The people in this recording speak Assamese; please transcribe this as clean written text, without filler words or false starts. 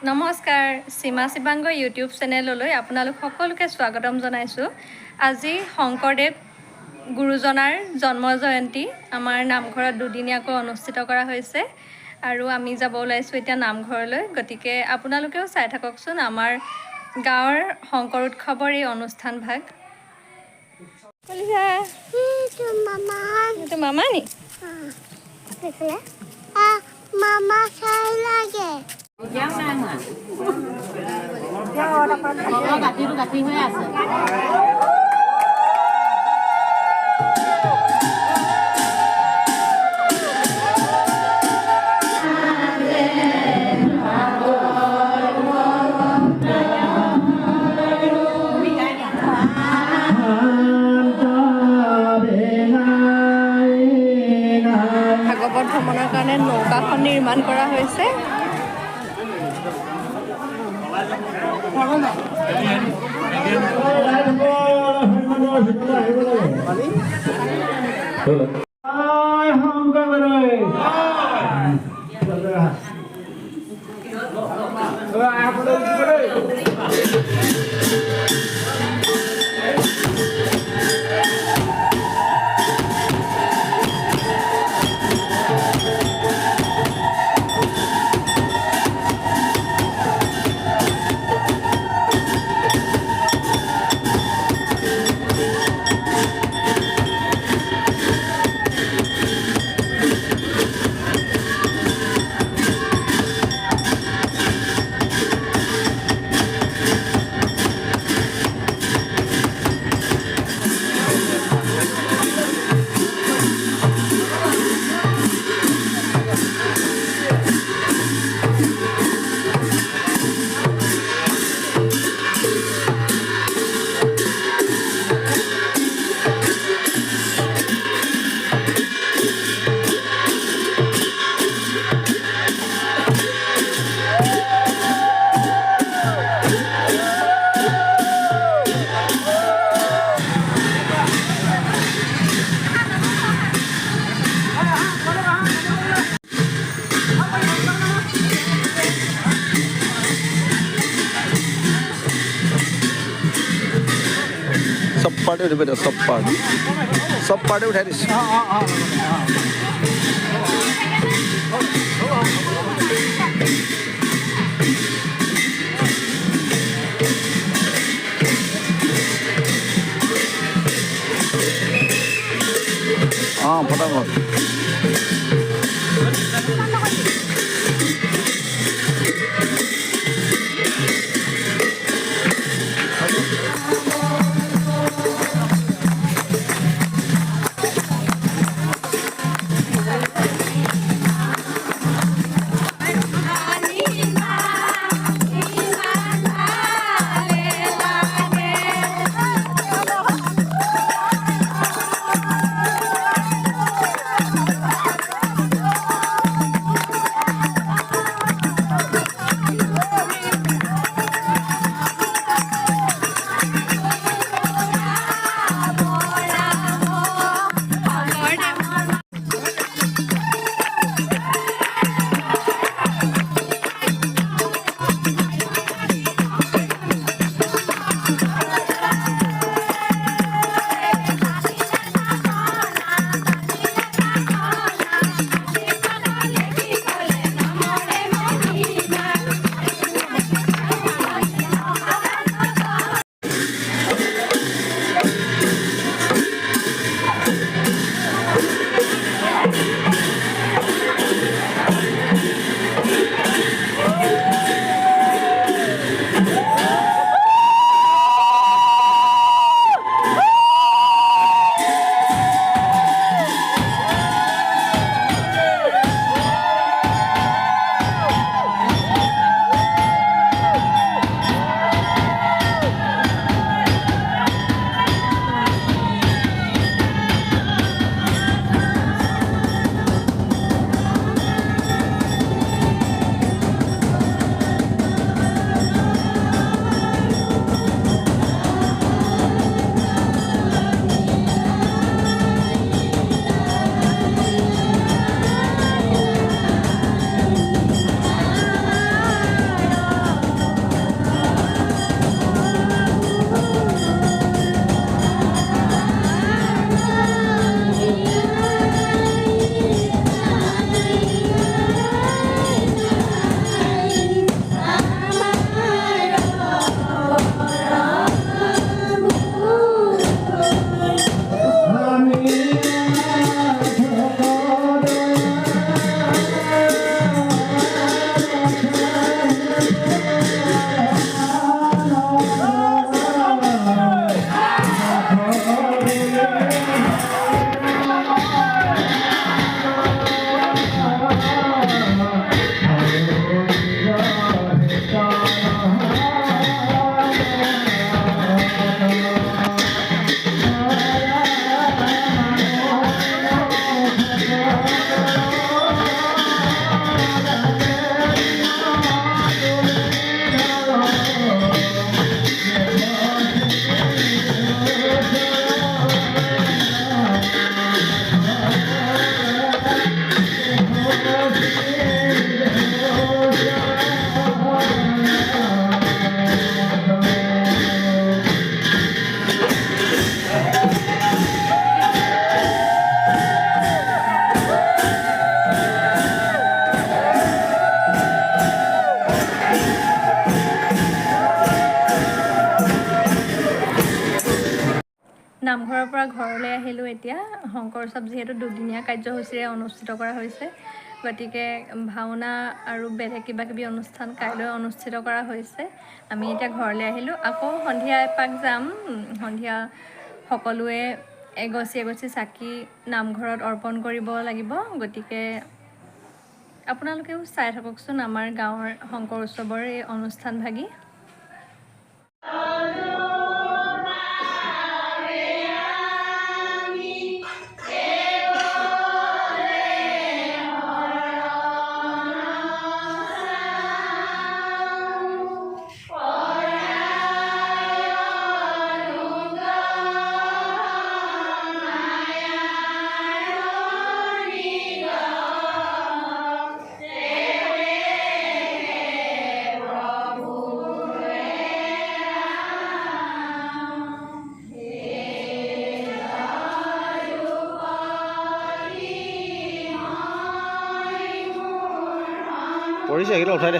নমস্কাৰ সীমা শিৱাংগৰ ইউটিউব চেনেললৈ আপোনালোক সকলোকে স্বাগতম জনাইছোঁ। আজি শংকৰদেৱ গুৰুজনাৰ জন্ম জয়ন্তী আমাৰ নামঘৰত দুদিনীয়াকৈ অনুষ্ঠিত কৰা হৈছে আৰু আমি যাব ওলাইছোঁ এতিয়া নামঘৰলৈ। গতিকে আপোনালোকেও চাই থাককচোন আমাৰ গাঁৱৰ শংকৰ উৎসৱৰ এই অনুষ্ঠান ভাগ। এইটো মামা নি? মামা চাই লাগে গাঠি হৈ আছে। ভাগৱত ভ্ৰমণৰ কাৰণে নৌকাখন নিৰ্মাণ কৰা হৈছে। सब पार्टी उठे बेटा सब पार्टी उठाई दिस हाँ फटाफट নামঘৰৰ পৰা ঘৰলৈ আহিলোঁ এতিয়া। শংকৰ উৎসৱ যিহেতু দুদিনীয়া কাৰ্যসূচীৰে অনুষ্ঠিত কৰা হৈছে, গতিকে ভাওনা আৰু বেলেগ কিবা কিবি অনুষ্ঠান কাইলৈ অনুষ্ঠিত কৰা হৈছে। আমি এতিয়া ঘৰলৈ আহিলোঁ। আকৌ সন্ধিয়া এপাক যাম। সন্ধিয়া সকলোৱে এগছি এগছি চাকি নামঘৰত অৰ্পণ কৰিব লাগিব। গতিকে আপোনালোকেও চাই থাককচোন আমাৰ গাঁৱৰ শংকৰ উৎসৱৰ এই অনুষ্ঠানভাগি। পৰিছে এইকেইটা উঠাই দে।